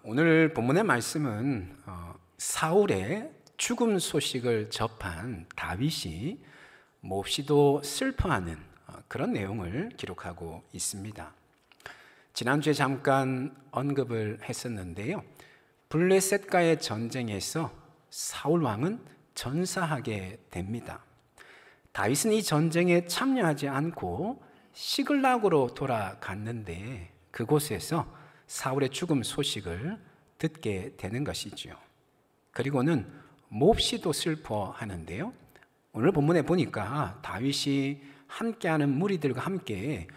오늘 본문의 말씀은 사울의 죽음 소식을 접한 다윗이 몹시도 슬퍼하는 그런 내용을 기록하고 있습니다. 지난주에 잠깐 언급을 했었는데요. 블레셋과의 전쟁에서 사울 왕은 전사하게 됩니다. 다윗은 이 전쟁에 참여하지 않고 시글락으로 돌아갔는데 그곳에서 사울의 죽음 소식을 듣게 되는 것이지요. 그리고는 몹시도 슬퍼하는데요. 오늘 본문에 보니까 다윗이 함께하는 무리들과 함께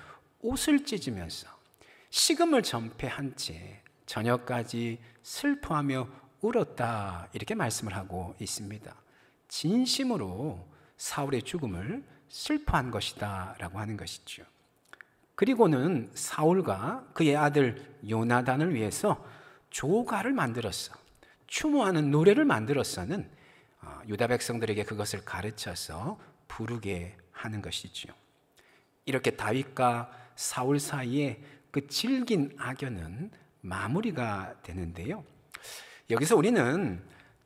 옷을 찢으면서 식음을 전폐한 채 저녁까지 슬퍼하며 울었다, 이렇게 말씀을 하고 있습니다. 진심으로 사울의 죽음을 슬퍼한 것이다 라고 하는 것이죠. 그리고는 사울과 그의 아들 요나단을 위해서 조가를 만들었어, 추모하는 노래를 만들어서는 유다 백성들에게 그것을 가르쳐서 부르게 하는 것이죠. 이렇게 다윗과 사울 사이에 그 질긴 악연은 마무리가 되는데요. 여기서 우리는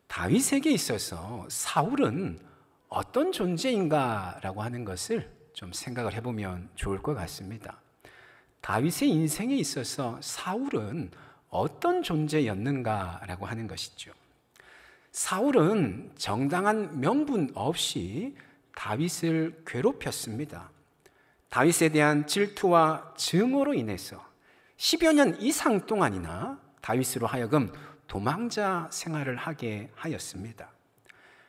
다윗에게 있어서 사울은 어떤 존재인가라고 하는 것을 좀 생각을 해보면 좋을 것 같습니다. 다윗의 인생에 있어서 사울은 어떤 존재였는가라고 하는 것이죠. 사울은 정당한 명분 없이 다윗을 괴롭혔습니다. 다윗에 대한 질투와 증오로 인해서 10여 년 이상 동안이나 다윗으로 하여금 도망자 생활을 하게 하였습니다.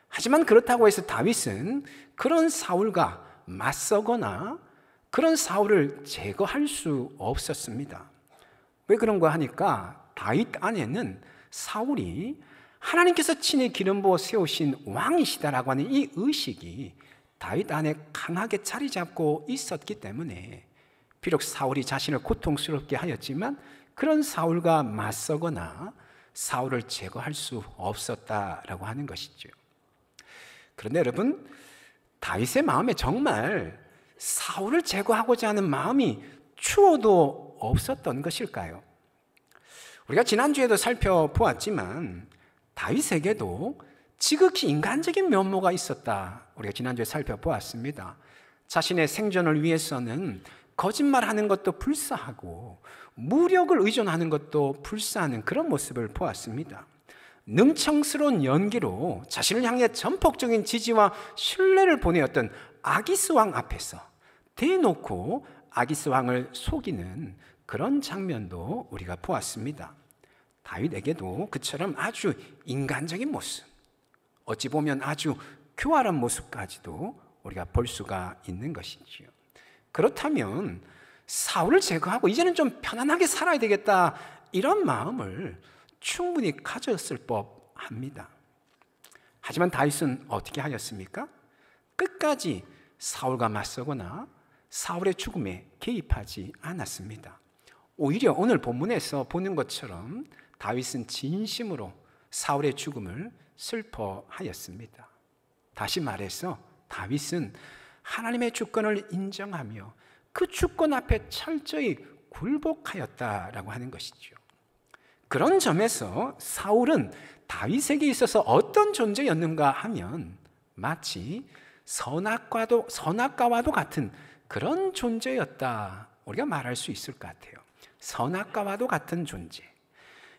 하지만 그렇다고 해서 다윗은 그런 사울과 맞서거나 그런 사울을 제거할 수 없었습니다. 왜 그런가 하니까 다윗 안에는 사울이 하나님께서 친히 기름 부어 세우신 왕이시다라고 하는 이 의식이 다윗 안에 강하게 자리 잡고 있었기 때문에 비록 사울이 자신을 고통스럽게 하였지만 그런 사울과 맞서거나 사울을 제거할 수 없었다라고 하는 것이죠. 그런데 여러분, 다윗의 마음에 정말 사울을 제거하고자 하는 마음이 추워도 없었던 것일까요? 우리가 지난주에도 살펴보았지만 다윗에게도 지극히 인간적인 면모가 있었다, 우리가 지난주에 살펴보았습니다. 자신의 생존을 위해서는 거짓말하는 것도 불사하고 무력을 의존하는 것도 불사하는 그런 모습을 보았습니다. 능청스러운 연기로 자신을 향해 전폭적인 지지와 신뢰를 보내었던 아기스 왕 앞에서 대놓고 아기스 왕을 속이는 그런 장면도 우리가 보았습니다. 다윗에게도 그처럼 아주 인간적인 모습, 어찌 보면 아주 교활한 모습까지도 우리가 볼 수가 있는 것이지요. 그렇다면 사울을 제거하고 이제는 좀 편안하게 살아야 되겠다, 이런 마음을 충분히 가졌을 법합니다. 하지만 다윗은 어떻게 하였습니까? 끝까지 사울과 맞서거나 사울의 죽음에 개입하지 않았습니다. 오히려 오늘 본문에서 보는 것처럼 다윗은 진심으로 사울의 죽음을 슬퍼하였습니다. 다시 말해서 다윗은 하나님의 주권을 인정하며 그 주권 앞에 철저히 굴복하였다라고 하는 것이죠. 그런 점에서 사울은 다윗에게 있어서 어떤 존재였는가 하면 마치 선악과와도 같은 그런 존재였다, 우리가 말할 수 있을 것 같아요. 선악과와도 같은 존재.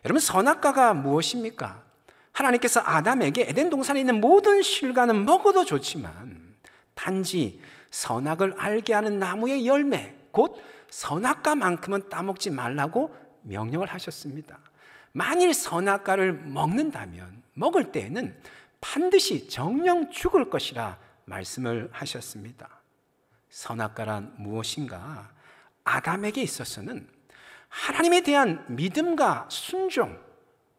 여러분, 선악과가 무엇입니까? 하나님께서 아담에게 에덴 동산에 있는 모든 실과는 먹어도 좋지만 단지 선악을 알게 하는 나무의 열매, 곧 선악과만큼은 따먹지 말라고 명령을 하셨습니다. 만일 선악과를 먹는다면 먹을 때에는 반드시 정령 죽을 것이라 말씀을 하셨습니다. 선악과란 무엇인가? 아담에게 있어서는 하나님에 대한 믿음과 순종,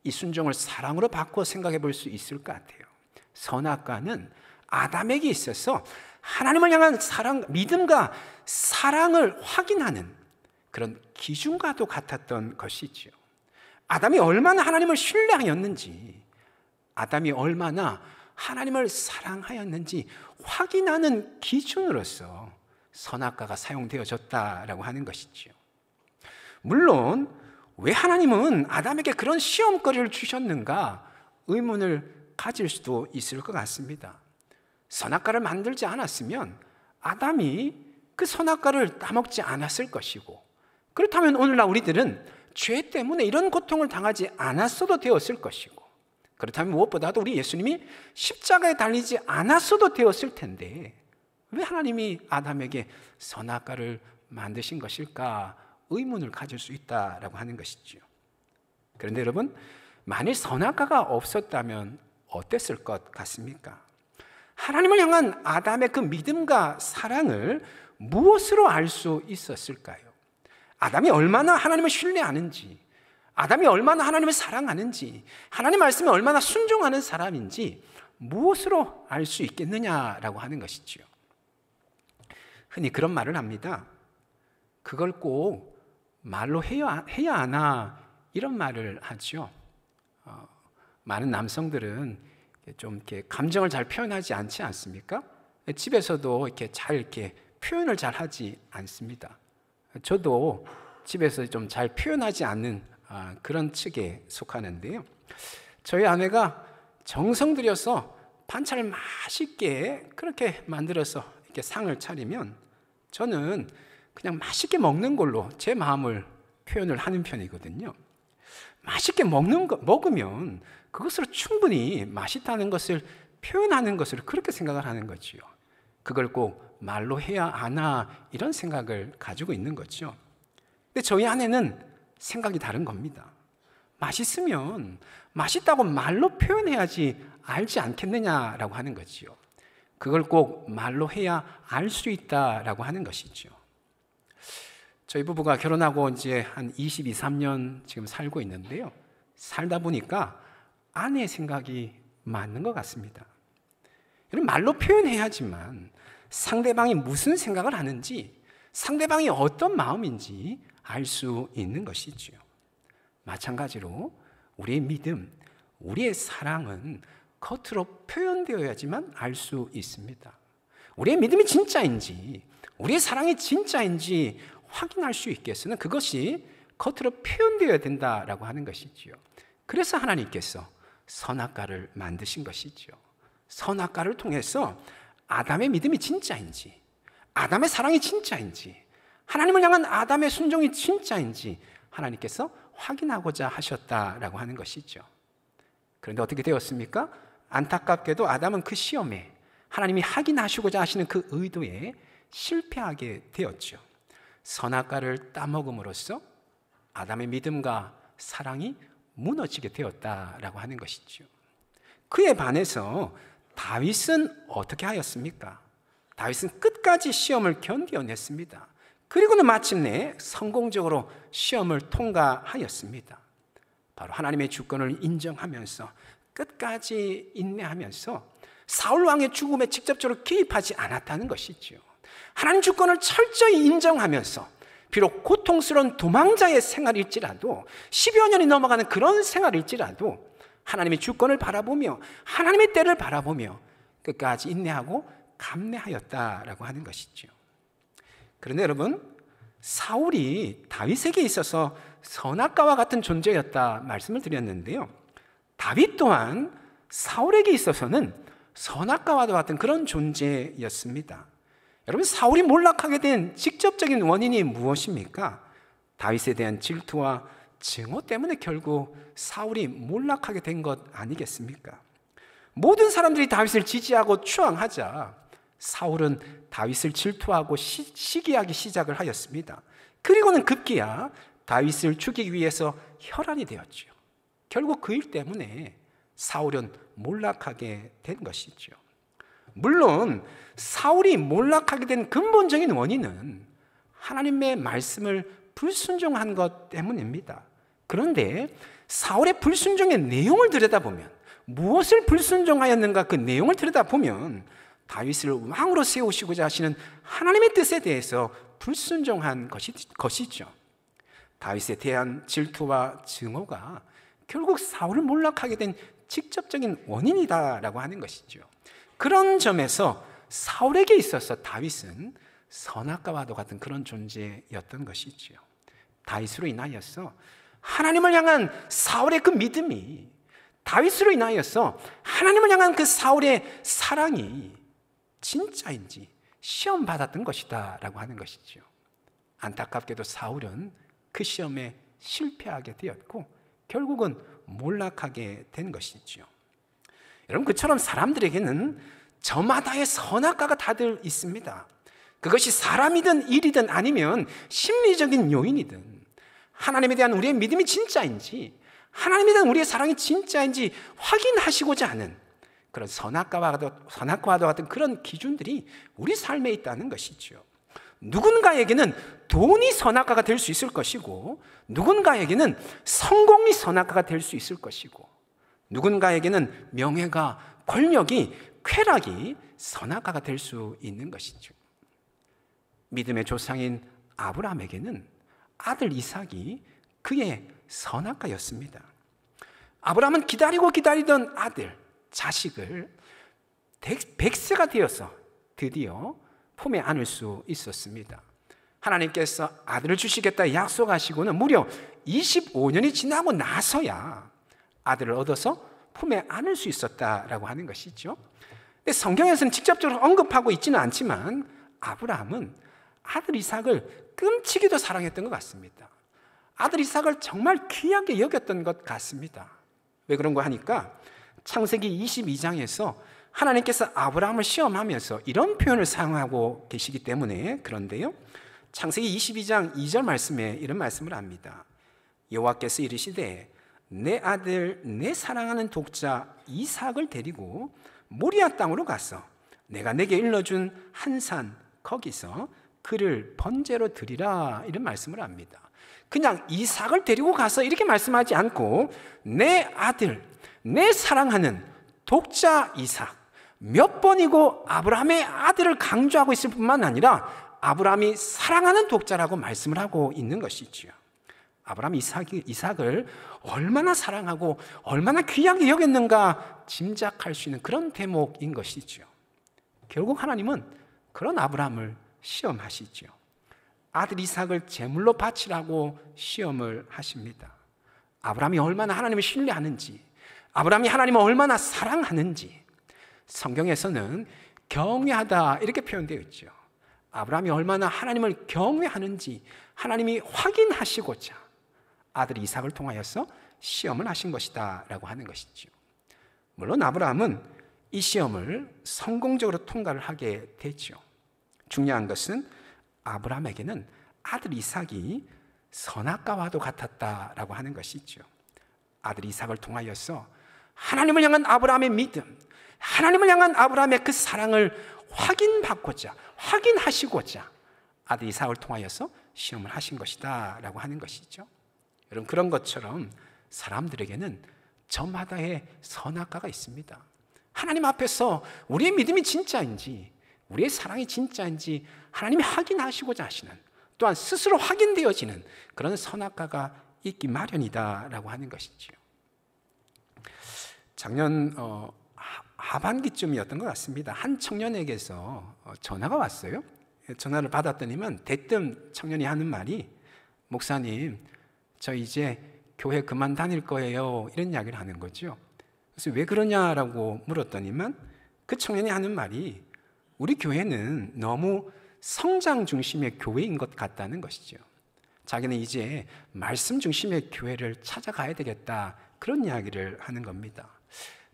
이 순종을 사랑으로 바꿔 생각해 볼 수 있을 것 같아요. 선악과는 아담에게 있어서 하나님을 향한 사랑, 믿음과 사랑을 확인하는 그런 기준과도 같았던 것이지요. 아담이 얼마나 하나님을 신뢰하였는지, 아담이 얼마나 하나님을 사랑하였는지 확인하는 기준으로서 선악과가 사용되어졌다라고 하는 것이지요. 물론 왜 하나님은 아담에게 그런 시험거리를 주셨는가 의문을 가질 수도 있을 것 같습니다. 선악과를 만들지 않았으면 아담이 그 선악과를 따먹지 않았을 것이고, 그렇다면 오늘날 우리들은 죄 때문에 이런 고통을 당하지 않았어도 되었을 것이고, 그렇다면 무엇보다도 우리 예수님이 십자가에 달리지 않았어도 되었을 텐데 왜 하나님이 아담에게 선악과를 만드신 것일까 의문을 가질 수 있다라고 하는 것이죠. 그런데 여러분, 만일 선악과가 없었다면 어땠을 것 같습니까? 하나님을 향한 아담의 그 믿음과 사랑을 무엇으로 알 수 있었을까요? 아담이 얼마나 하나님을 신뢰하는지, 아담이 얼마나 하나님을 사랑하는지, 하나님 말씀에 얼마나 순종하는 사람인지 무엇으로 알 수 있겠느냐라고 하는 것이지요. 흔히 그런 말을 합니다. 그걸 꼭 말로 해야 하나, 이런 말을 하죠. 많은 남성들은 좀 이렇게 감정을 잘 표현하지 않지 않습니까? 집에서도 이렇게 표현을 잘 하지 않습니다. 저도 집에서 좀 잘 표현하지 않는 그런 측에 속하는데요. 저희 아내가 정성 들여서 반찬을 맛있게 그렇게 만들어서 이렇게 상을 차리면 저는 그냥 맛있게 먹는 걸로 제 마음을 표현을 하는 편이거든요. 맛있게 먹으면 그것으로 충분히 맛있다는 것을 표현하는 것을 그렇게 생각을 하는 거지요. 그걸 꼭 말로 해야 하나, 이런 생각을 가지고 있는 거죠. 근데 저희 아내는 생각이 다른 겁니다. 맛있으면 맛있다고 말로 표현해야지 알지 않겠느냐라고 하는 거지요. 그걸 꼭 말로 해야 알 수 있다라고 하는 것이죠. 저희 부부가 결혼하고 이제 한 22, 23년 지금 살고 있는데요. 살다 보니까 아내의 생각이 맞는 것 같습니다. 말로 표현해야지만 상대방이 무슨 생각을 하는지, 상대방이 어떤 마음인지 알 수 있는 것이죠. 마찬가지로 우리의 믿음, 우리의 사랑은 겉으로 표현되어야지만 알 수 있습니다. 우리의 믿음이 진짜인지, 우리의 사랑이 진짜인지 확인할 수 있게 해서는 그것이 겉으로 표현되어야 된다라고 하는 것이지요. 그래서 하나님께서 선악과를 만드신 것이지요. 선악과를 통해서 아담의 믿음이 진짜인지, 아담의 사랑이 진짜인지, 하나님을 향한 아담의 순종이 진짜인지 하나님께서 확인하고자 하셨다라고 하는 것이죠. 그런데 어떻게 되었습니까? 안타깝게도 아담은 그 시험에, 하나님이 확인하시고자 하시는 그 의도에 실패하게 되었죠. 선악과를 따먹음으로써 아담의 믿음과 사랑이 무너지게 되었다라고 하는 것이죠. 그에 반해서 다윗은 어떻게 하였습니까? 다윗은 끝까지 시험을 견뎌냈습니다. 그리고는 마침내 성공적으로 시험을 통과하였습니다. 바로 하나님의 주권을 인정하면서 끝까지 인내하면서 사울 왕의 죽음에 직접적으로 개입하지 않았다는 것이죠. 하나님 주권을 철저히 인정하면서 비록 고통스러운 도망자의 생활일지라도 10여 년이 넘어가는 그런 생활일지라도 하나님의 주권을 바라보며 하나님의 때를 바라보며 끝까지 인내하고 감내하였다라고 하는 것이죠. 그런데 여러분, 사울이 다윗에게 있어서 선악과와 같은 존재였다 말씀을 드렸는데요. 다윗 또한 사울에게 있어서는 선악과와도 같은 그런 존재였습니다. 여러분, 사울이 몰락하게 된 직접적인 원인이 무엇입니까? 다윗에 대한 질투와 증오 때문에 결국 사울이 몰락하게 된 것 아니겠습니까? 모든 사람들이 다윗을 지지하고 추앙하자 사울은 다윗을 질투하고 시기하기 시작을 하였습니다. 그리고는 급기야 다윗을 죽이기 위해서 혈안이 되었죠. 결국 그 일 때문에 사울은 몰락하게 된 것이죠. 물론 사울이 몰락하게 된 근본적인 원인은 하나님의 말씀을 불순종한 것 때문입니다. 그런데 사울의 불순종의 내용을 들여다보면, 무엇을 불순종하였는가 그 내용을 들여다보면 다윗을 왕으로 세우시고자 하시는 하나님의 뜻에 대해서 불순종한 것이죠. 다윗에 대한 질투와 증오가 결국 사울을 몰락하게 된 직접적인 원인이다라고 하는 것이죠. 그런 점에서 사울에게 있어서 다윗은 선악과와도 같은 그런 존재였던 것이죠. 다윗으로 인하여서 하나님을 향한 사울의 그 믿음이, 다윗으로 인하여서 하나님을 향한 그 사울의 사랑이 진짜인지 시험받았던 것이다 라고 하는 것이죠. 안타깝게도 사울은 그 시험에 실패하게 되었고 결국은 몰락하게 된 것이죠. 여러분, 그처럼 사람들에게는 저마다의 선악과가 다들 있습니다. 그것이 사람이든 일이든 아니면 심리적인 요인이든 하나님에 대한 우리의 믿음이 진짜인지, 하나님에 대한 우리의 사랑이 진짜인지 확인하시고자 하는 그런 선악과와도 같은 그런 기준들이 우리 삶에 있다는 것이죠. 누군가에게는 돈이 선악과가 될 수 있을 것이고, 누군가에게는 성공이 선악과가 될 수 있을 것이고, 누군가에게는 명예가, 권력이, 쾌락이 선악과가 될 수 있는 것이죠. 믿음의 조상인 아브라함에게는 아들 이삭이 그의 선악과였습니다. 아브라함은 기다리고 기다리던 아들, 자식을 100세가 되어서 드디어 품에 안을 수 있었습니다. 하나님께서 아들을 주시겠다 약속하시고는 무려 25년이 지나고 나서야 아들을 얻어서 품에 안을 수 있었다라고 하는 것이죠. 근데 성경에서는 직접적으로 언급하고 있지는 않지만 아브라함은 아들 이삭을 끔찍이도 사랑했던 것 같습니다. 아들 이삭을 정말 귀하게 여겼던 것 같습니다. 왜 그런 거 하니까 창세기 22장에서 하나님께서 아브라함을 시험하면서 이런 표현을 사용하고 계시기 때문에 그런데요, 창세기 22장 2절 말씀에 이런 말씀을 합니다. 여호와께서 이르시되 내 아들 내 사랑하는 독자 이삭을 데리고 모리아 땅으로 가서 내가 내게 일러준 한 산 거기서 그를 번제로 드리라, 이런 말씀을 합니다. 그냥 이삭을 데리고 가서 이렇게 말씀하지 않고 내 아들, 내 사랑하는 독자 이삭, 몇 번이고 아브라함의 아들을 강조하고 있을 뿐만 아니라 아브라함이 사랑하는 독자라고 말씀을 하고 있는 것이지요. 아브라함이 이삭을 얼마나 사랑하고 얼마나 귀하게 여겼는가 짐작할 수 있는 그런 대목인 것이죠. 결국 하나님은 그런 아브라함을 시험하시죠. 아들 이삭을 제물로 바치라고 시험을 하십니다. 아브라함이 얼마나 하나님을 신뢰하는지, 아브라함이 하나님을 얼마나 사랑하는지 성경에서는 경외하다 이렇게 표현되어 있죠. 아브라함이 얼마나 하나님을 경외하는지 하나님이 확인하시고자 아들 이삭을 통하여서 시험을 하신 것이다 라고 하는 것이죠. 물론 아브라함은 이 시험을 성공적으로 통과를 하게 되죠. 중요한 것은 아브라함에게는 아들 이삭이 선악과와도 같았다라고 하는 것이죠. 아들 이삭을 통하여서 하나님을 향한 아브라함의 믿음, 하나님을 향한 아브라함의 그 사랑을 확인하시고자 아들 이삭을 통하여서 시험을 하신 것이다 라고 하는 것이죠. 여러분, 그런 것처럼 사람들에게는 저마다의 선악과가 있습니다. 하나님 앞에서 우리의 믿음이 진짜인지, 우리의 사랑이 진짜인지 하나님이 확인하시고자 하시는, 또한 스스로 확인되어지는 그런 선악과가 있기 마련이다라고 하는 것이지요. 작년 하반기쯤이었던 것 같습니다. 한 청년에게서 전화가 왔어요. 전화를 받았더니만 대뜸 청년이 하는 말이, 목사님, 저 이제 교회 그만 다닐 거예요, 이런 이야기를 하는 거죠. 그래서 왜 그러냐라고 물었더니만 그 청년이 하는 말이, 우리 교회는 너무 성장 중심의 교회인 것 같다는 것이죠. 자기는 이제 말씀 중심의 교회를 찾아가야 되겠다, 그런 이야기를 하는 겁니다.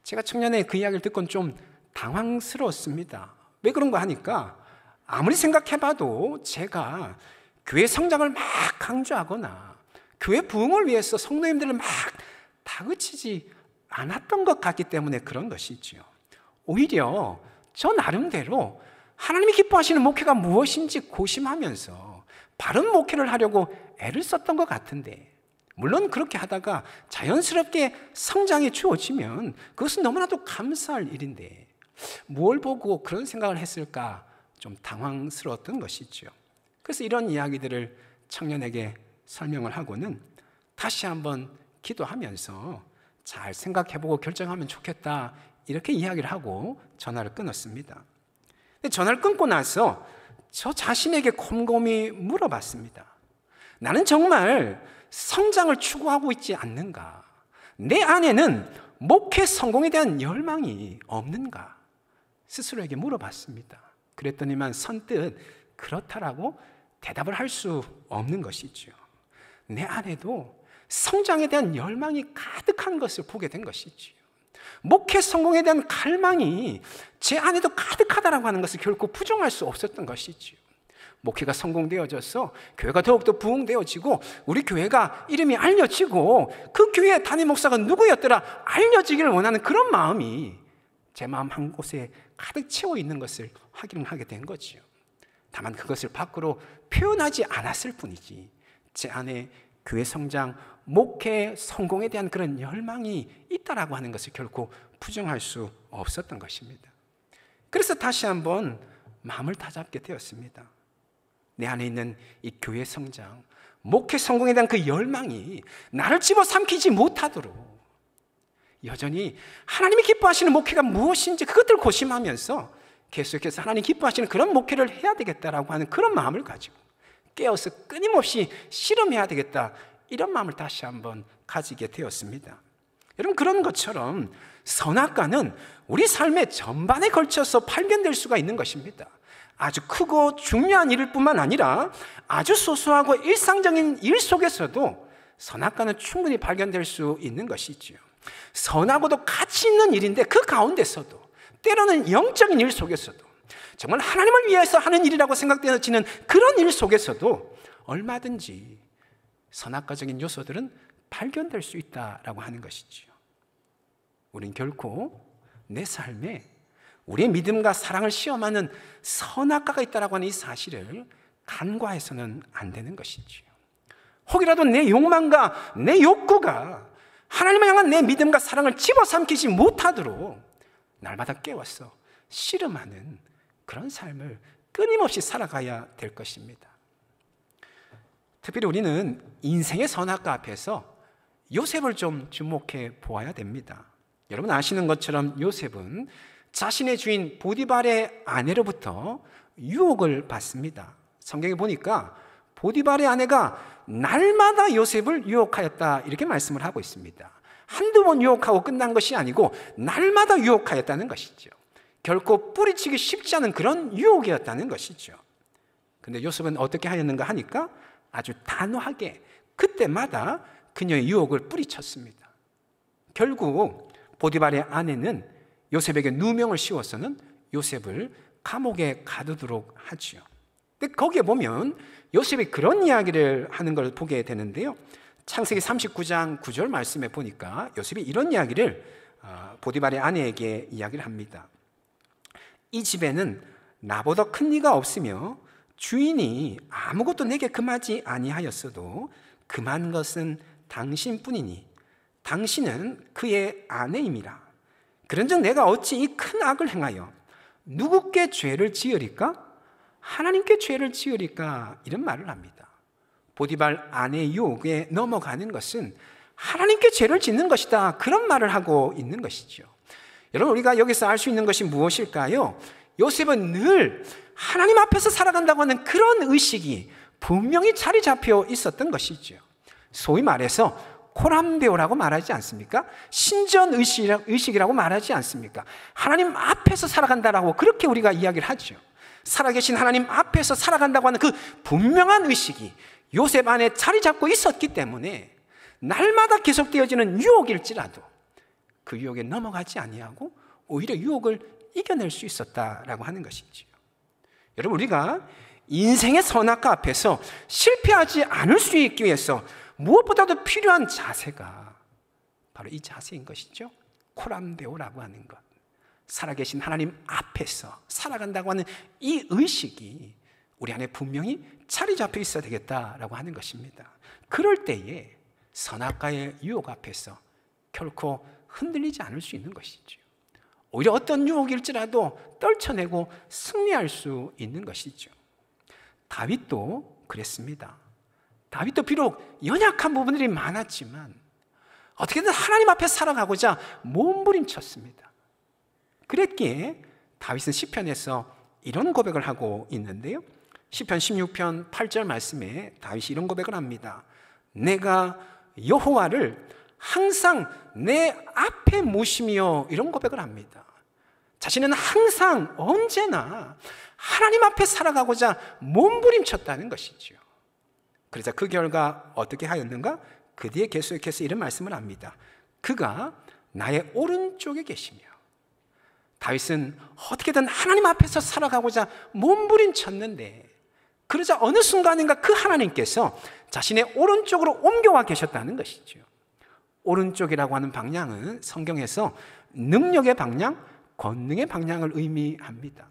제가 청년의 그 이야기를 듣고는 좀 당황스러웠습니다. 왜 그런가 하니까 아무리 생각해봐도 제가 교회 성장을 막 강조하거나 교회 부흥을 위해서 성도님들을 막 다그치지 않았던 것 같기 때문에 그런 것이죠. 오히려 저 나름대로 하나님이 기뻐하시는 목회가 무엇인지 고심하면서 바른 목회를 하려고 애를 썼던 것 같은데, 물론 그렇게 하다가 자연스럽게 성장이 주어지면 그것은 너무나도 감사할 일인데 뭘 보고 그런 생각을 했을까 좀 당황스러웠던 것이죠. 그래서 이런 이야기들을 청년에게 설명을 하고는 다시 한번 기도하면서 잘 생각해보고 결정하면 좋겠다, 이렇게 이야기를 하고 전화를 끊었습니다. 근데 전화를 끊고 나서 저 자신에게 곰곰이 물어봤습니다. 나는 정말 성장을 추구하고 있지 않는가? 내 안에는 목회 성공에 대한 열망이 없는가? 스스로에게 물어봤습니다. 그랬더니만 선뜻 그렇다라고 대답을 할 수 없는 것이죠. 내 안에도 성장에 대한 열망이 가득한 것을 보게 된 것이지요. 목회 성공에 대한 갈망이 제 안에도 가득하다라고 하는 것을 결코 부정할 수 없었던 것이지요. 목회가 성공되어져서 교회가 더욱더 부흥되어지고 우리 교회가 이름이 알려지고 그 교회의 담임 목사가 누구였더라 알려지기를 원하는 그런 마음이 제 마음 한 곳에 가득 채워 있는 것을 확인하게 된 거지요. 다만 그것을 밖으로 표현하지 않았을 뿐이지 제 안에 교회 성장, 목회 성공에 대한 그런 열망이 있다라고 하는 것을 결코 부정할 수 없었던 것입니다. 그래서 다시 한번 마음을 다잡게 되었습니다. 내 안에 있는 이 교회 성장, 목회 성공에 대한 그 열망이 나를 집어삼키지 못하도록 여전히 하나님이 기뻐하시는 목회가 무엇인지 그것들을 고심하면서 계속해서 하나님 기뻐하시는 그런 목회를 해야 되겠다라고 하는 그런 마음을 가지고 깨어서 끊임없이 실험해야 되겠다, 이런 마음을 다시 한번 가지게 되었습니다. 여러분, 그런 것처럼 선악과는 우리 삶의 전반에 걸쳐서 발견될 수가 있는 것입니다. 아주 크고 중요한 일일 뿐만 아니라 아주 소소하고 일상적인 일 속에서도 선악과는 충분히 발견될 수 있는 것이지요. 선하고도 가치 있는 일인데 그 가운데서도 때로는 영적인 일 속에서도 정말 하나님을 위해서 하는 일이라고 생각되어지는 그런 일 속에서도 얼마든지 선악과적인 요소들은 발견될 수 있다라고 하는 것이지요. 우린 결코 내 삶에 우리의 믿음과 사랑을 시험하는 선악과가 있다라고 하는 이 사실을 간과해서는 안 되는 것이지요. 혹이라도 내 욕망과 내 욕구가 하나님을 향한 내 믿음과 사랑을 집어삼키지 못하도록 날마다 깨워서 씨름하는 그런 삶을 끊임없이 살아가야 될 것입니다. 특별히 우리는 인생의 선악과 앞에서 요셉을 좀 주목해 보아야 됩니다. 여러분 아시는 것처럼 요셉은 자신의 주인 보디발의 아내로부터 유혹을 받습니다. 성경에 보니까 보디발의 아내가 날마다 요셉을 유혹하였다, 이렇게 말씀을 하고 있습니다. 한두 번 유혹하고 끝난 것이 아니고 날마다 유혹하였다는 것이죠. 결코 뿌리치기 쉽지 않은 그런 유혹이었다는 것이죠. 근데 요셉은 어떻게 하였는가 하니까 아주 단호하게 그때마다 그녀의 유혹을 뿌리쳤습니다. 결국 보디발의 아내는 요셉에게 누명을 씌워서는 요셉을 감옥에 가두도록 하지요. 근데 거기에 보면 요셉이 그런 이야기를 하는 걸 보게 되는데요. 창세기 39장 9절 말씀에 보니까 요셉이 이런 이야기를 보디발의 아내에게 이야기를 합니다. 이 집에는 나보다 큰 이가 없으며 주인이 아무것도 내게 금하지 아니하였어도 금한 것은 당신뿐이니 당신은 그의 아내임이라. 그런즉 내가 어찌 이 큰 악을 행하여 누구께 죄를 지으리까? 하나님께 죄를 지으리까? 이런 말을 합니다. 보디발 아내의 유혹에 넘어가는 것은 하나님께 죄를 짓는 것이다, 그런 말을 하고 있는 것이죠. 여러분, 우리가 여기서 알 수 있는 것이 무엇일까요? 요셉은 늘 하나님 앞에서 살아간다고 하는 그런 의식이 분명히 자리 잡혀 있었던 것이죠. 소위 말해서 코람데오라고 말하지 않습니까? 신전 의식이라고 말하지 않습니까? 하나님 앞에서 살아간다라고 그렇게 우리가 이야기를 하죠. 살아계신 하나님 앞에서 살아간다고 하는 그 분명한 의식이 요셉 안에 자리 잡고 있었기 때문에 날마다 계속되어지는 유혹일지라도 그 유혹에 넘어가지 아니하고 오히려 유혹을 이겨낼 수 있었다라고 하는 것이지요. 여러분, 우리가 인생의 선악과 앞에서 실패하지 않을 수 있기 위해서 무엇보다도 필요한 자세가 바로 이 자세인 것이죠. 코람데오라고 하는 것. 살아계신 하나님 앞에서 살아간다고 하는 이 의식이 우리 안에 분명히 자리 잡혀 있어야 되겠다라고 하는 것입니다. 그럴 때에 선악과의 유혹 앞에서 결코 흔들리지 않을 수 있는 것이죠. 오히려 어떤 유혹일지라도 떨쳐내고 승리할 수 있는 것이죠. 다윗도 그랬습니다. 다윗도 비록 연약한 부분들이 많았지만 어떻게든 하나님 앞에 살아가고자 몸부림쳤습니다. 그랬기에 다윗은 시편에서 이런 고백을 하고 있는데요. 시편 16편 8절 말씀에 다윗이 이런 고백을 합니다. 내가 여호와를 항상 내 앞에 모시며, 이런 고백을 합니다. 자신은 항상 언제나 하나님 앞에 살아가고자 몸부림쳤다는 것이죠. 그래서 그 결과 어떻게 하였는가? 그 뒤에 계속해서 이런 말씀을 합니다. 그가 나의 오른쪽에 계시며. 다윗은 어떻게든 하나님 앞에서 살아가고자 몸부림쳤는데, 그러자 어느 순간인가 그 하나님께서 자신의 오른쪽으로 옮겨와 계셨다는 것이죠. 오른쪽이라고 하는 방향은 성경에서 능력의 방향, 권능의 방향을 의미합니다.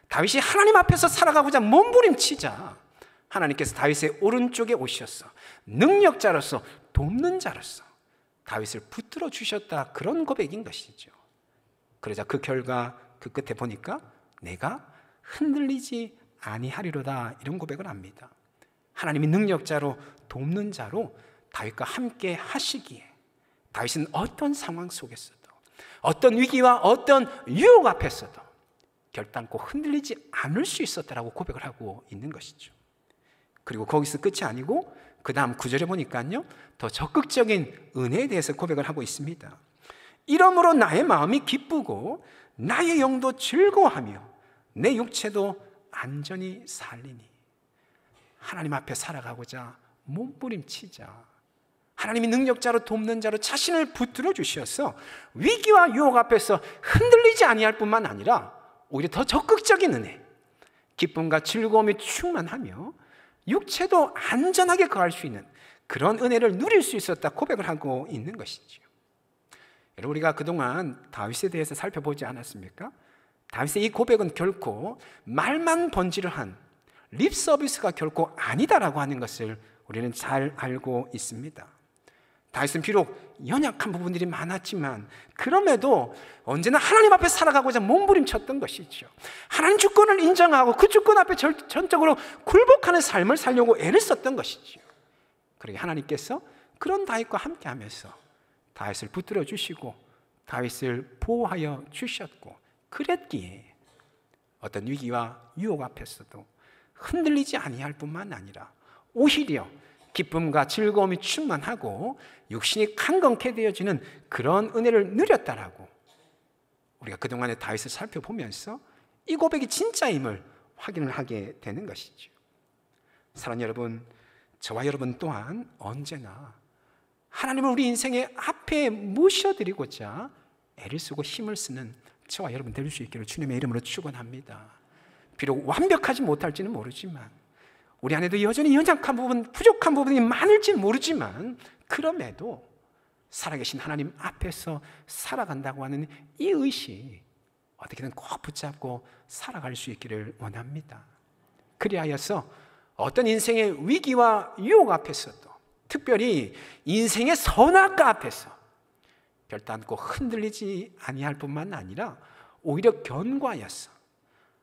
다윗이 하나님 앞에서 살아가고자 몸부림치자 하나님께서 다윗의 오른쪽에 오셔서 능력자로서, 돕는 자로서 다윗을 붙들어 주셨다, 그런 고백인 것이죠. 그러자 그 결과 그 끝에 보니까 내가 흔들리지 아니하리로다, 이런 고백을 합니다. 하나님이 능력자로, 돕는 자로 다윗과 함께 하시기에 다윗은 어떤 상황 속에서도, 어떤 위기와 어떤 유혹 앞에서도 결단코 흔들리지 않을 수 있었다라고 고백을 하고 있는 것이죠. 그리고 거기서 끝이 아니고 그 다음 9절에 보니까요, 더 적극적인 은혜에 대해서 고백을 하고 있습니다. 이러므로 나의 마음이 기쁘고 나의 영도 즐거워하며 내 육체도 안전히 살리니. 하나님 앞에 살아가고자 몸부림치자 하나님이 능력자로, 돕는 자로 자신을 붙들어 주셔서 위기와 유혹 앞에서 흔들리지 아니할 뿐만 아니라 오히려 더 적극적인 은혜, 기쁨과 즐거움이 충만하며 육체도 안전하게 거할 수 있는 그런 은혜를 누릴 수 있었다 고백을 하고 있는 것이죠. 여러분, 우리가 그동안 다윗에 대해서 살펴보지 않았습니까? 다윗의 이 고백은 결코 말만 번지르한 립 서비스가 결코 아니다라고 하는 것을 우리는 잘 알고 있습니다. 다윗은 비록 연약한 부분들이 많았지만 그럼에도 언제나 하나님 앞에 살아가고자 몸부림쳤던 것이죠. 하나님 주권을 인정하고 그 주권 앞에 전적으로 굴복하는 삶을 살려고 애를 썼던 것이죠. 그러게 하나님께서 그런 다윗과 함께하면서 다윗을 붙들어 주시고 다윗을 보호하여 주셨고, 그랬기에 어떤 위기와 유혹 앞에서도 흔들리지 아니할 뿐만 아니라 오히려 기쁨과 즐거움이 충만하고 육신이 강건케 되어지는 그런 은혜를 누렸다라고 우리가 그동안의 다윗을 살펴보면서 이 고백이 진짜임을 확인을 하게 되는 것이죠. 사랑하는 여러분, 저와 여러분 또한 언제나 하나님을 우리 인생의 앞에 모셔드리고자 애를 쓰고 힘을 쓰는 저와 여러분 될 수 있기를 주님의 이름으로 축원합니다. 비록 완벽하지 못할지는 모르지만, 우리 안에도 여전히 연약한 부분, 부족한 부분이 많을지는 모르지만, 그럼에도 살아계신 하나님 앞에서 살아간다고 하는 이 의식 어떻게든 꼭 붙잡고 살아갈 수 있기를 원합니다. 그리하여서 어떤 인생의 위기와 유혹 앞에서도, 특별히 인생의 선악과 앞에서 결단코 흔들리지 아니할 뿐만 아니라 오히려 견고하여서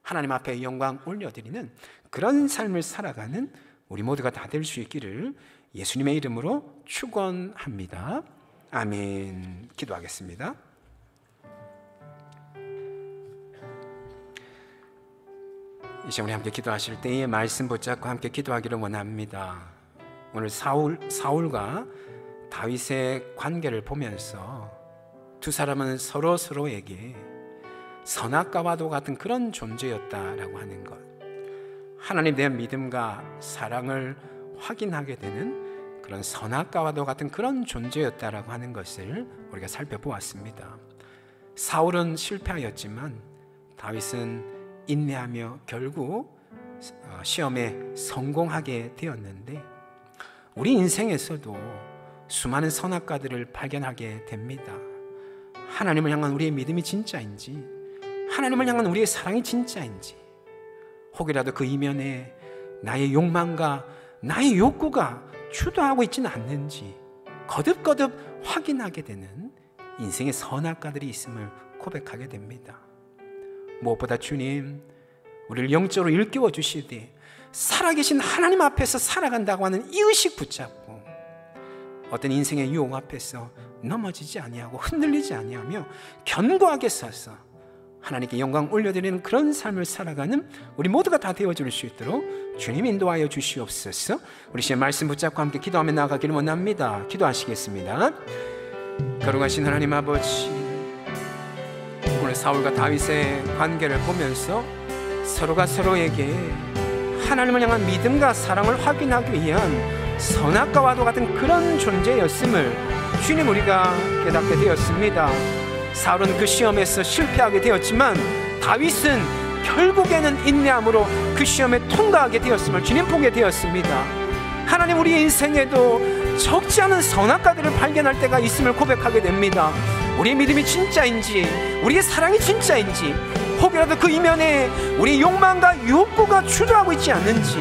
하나님 앞에 영광 올려드리는 그런 삶을 살아가는 우리 모두가 다 될 수 있기를 예수님의 이름으로 축원합니다. 아멘. 기도하겠습니다. 이제 우리 함께 기도하실 때에 말씀 붙잡고 함께 기도하기를 원합니다. 오늘 사울과 다윗의 관계를 보면서 두 사람은 서로에게 선악과와도 같은 그런 존재였다라고 하는 것, 하나님에 대한 믿음과 사랑을 확인하게 되는 그런 선악과와도 같은 그런 존재였다라고 하는 것을 우리가 살펴보았습니다. 사울은 실패하였지만 다윗은 인내하며 결국 시험에 성공하게 되었는데, 우리 인생에서도 수많은 선악과들을 발견하게 됩니다. 하나님을 향한 우리의 믿음이 진짜인지, 하나님을 향한 우리의 사랑이 진짜인지, 혹이라도 그 이면에 나의 욕망과 나의 욕구가 주도하고 있지는 않는지 거듭거듭 확인하게 되는 인생의 선악과들이 있음을 고백하게 됩니다. 무엇보다 주님, 우리를 영적으로 일깨워 주시되 살아계신 하나님 앞에서 살아간다고 하는 이 의식 붙잡고 어떤 인생의 유혹 앞에서 넘어지지 아니하고 흔들리지 아니하며 견고하게 서서 하나님께 영광 올려드리는 그런 삶을 살아가는 우리 모두가 다 되어줄 수 있도록 주님 인도하여 주시옵소서. 우리 시의 말씀 붙잡고 함께 기도하며 나아가기를 원합니다. 기도하시겠습니다. 거룩하신 하나님 아버지, 오늘 사울과 다윗의 관계를 보면서 서로가 서로에게 하나님을 향한 믿음과 사랑을 확인하기 위한 선악과와도 같은 그런 존재였음을 주님 우리가 깨닫게 되었습니다. 사울은 그 시험에서 실패하게 되었지만 다윗은 결국에는 인내함으로 그 시험에 통과하게 되었음을 주님 보게 되었습니다. 하나님, 우리 인생에도 적지 않은 선악과들을 발견할 때가 있음을 고백하게 됩니다. 우리의 믿음이 진짜인지, 우리의 사랑이 진짜인지, 혹여라도 그 이면에 우리의 욕망과 욕구가 주도하고 있지 않는지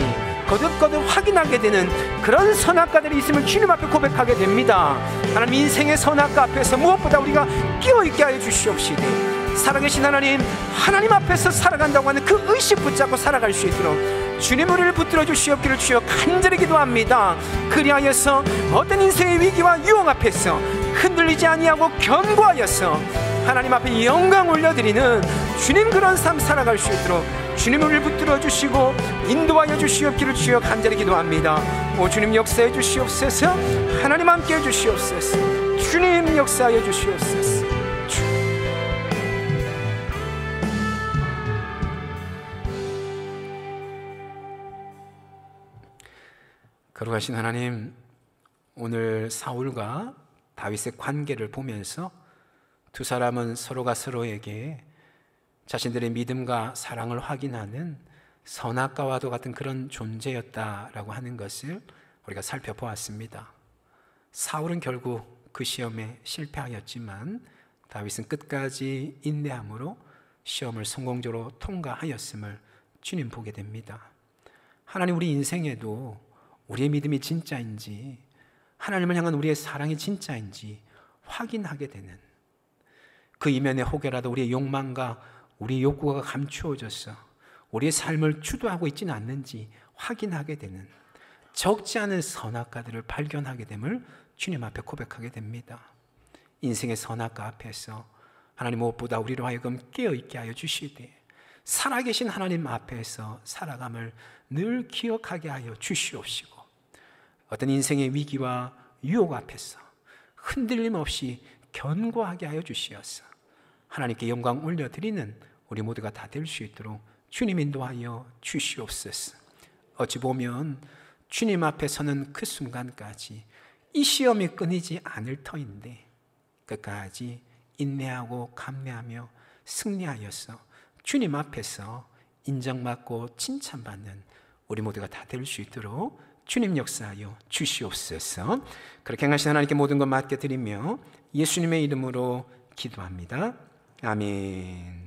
거듭거듭 확인하게 되는 그런 선악과들이 있음을 주님 앞에 고백하게 됩니다. 하나님, 인생의 선악과 앞에서 무엇보다 우리가 끼어있게 하여 주시옵시되 살아계신 하나님, 하나님 앞에서 살아간다고 하는 그 의식 붙잡고 살아갈 수 있도록 주님 우리를 붙들어 주시옵기를 주여 간절히 기도합니다. 그리하여서 어떤 인생의 위기와 유혹 앞에서 흔들리지 아니하고 견고하여서 하나님 앞에 영광 올려드리는 주님 그런 삶 살아갈 수 있도록 주님 우리를 붙들어 주시고 인도하여 주시옵기를 주여 간절히 기도합니다. 오 주님, 역사해 주시옵소서. 하나님 함께 해 주시옵소서. 주님 역사하여 주시옵소서. 거룩하신 하나님, 오늘 사울과 다윗의 관계를 보면서 두 사람은 서로가 서로에게 자신들의 믿음과 사랑을 확인하는 선악과와도 같은 그런 존재였다라고 하는 것을 우리가 살펴보았습니다. 사울은 결국 그 시험에 실패하였지만 다윗은 끝까지 인내함으로 시험을 성공적으로 통과하였음을 주님 보게 됩니다. 하나님, 우리 인생에도 우리의 믿음이 진짜인지, 하나님을 향한 우리의 사랑이 진짜인지 확인하게 되는, 그 이면에 혹여라도 우리의 욕망과 우리의 욕구가 감추어져서 우리의 삶을 주도하고 있지는 않는지 확인하게 되는 적지 않은 선악과들을 발견하게 됨을 주님 앞에 고백하게 됩니다. 인생의 선악과 앞에서 하나님, 무엇보다 우리로 하여금 깨어있게 하여 주시되 살아계신 하나님 앞에서 살아감을 늘 기억하게 하여 주시옵시고, 어떤 인생의 위기와 유혹 앞에서 흔들림 없이 견고하게 하여 주시어서 하나님께 영광 올려드리는 우리 모두가 다 될 수 있도록 주님 인도하여 주시옵소서. 어찌 보면 주님 앞에 서는 그 순간까지 이 시험이 끊이지 않을 터인데 끝까지 인내하고 감내하며 승리하여서 주님 앞에서 인정받고 칭찬받는 우리 모두가 다 될 수 있도록 주님 역사하여 주시옵소서. 그렇게 행하신 하나님께 모든 것 맡겨드리며 예수님의 이름으로 기도합니다. 아멘.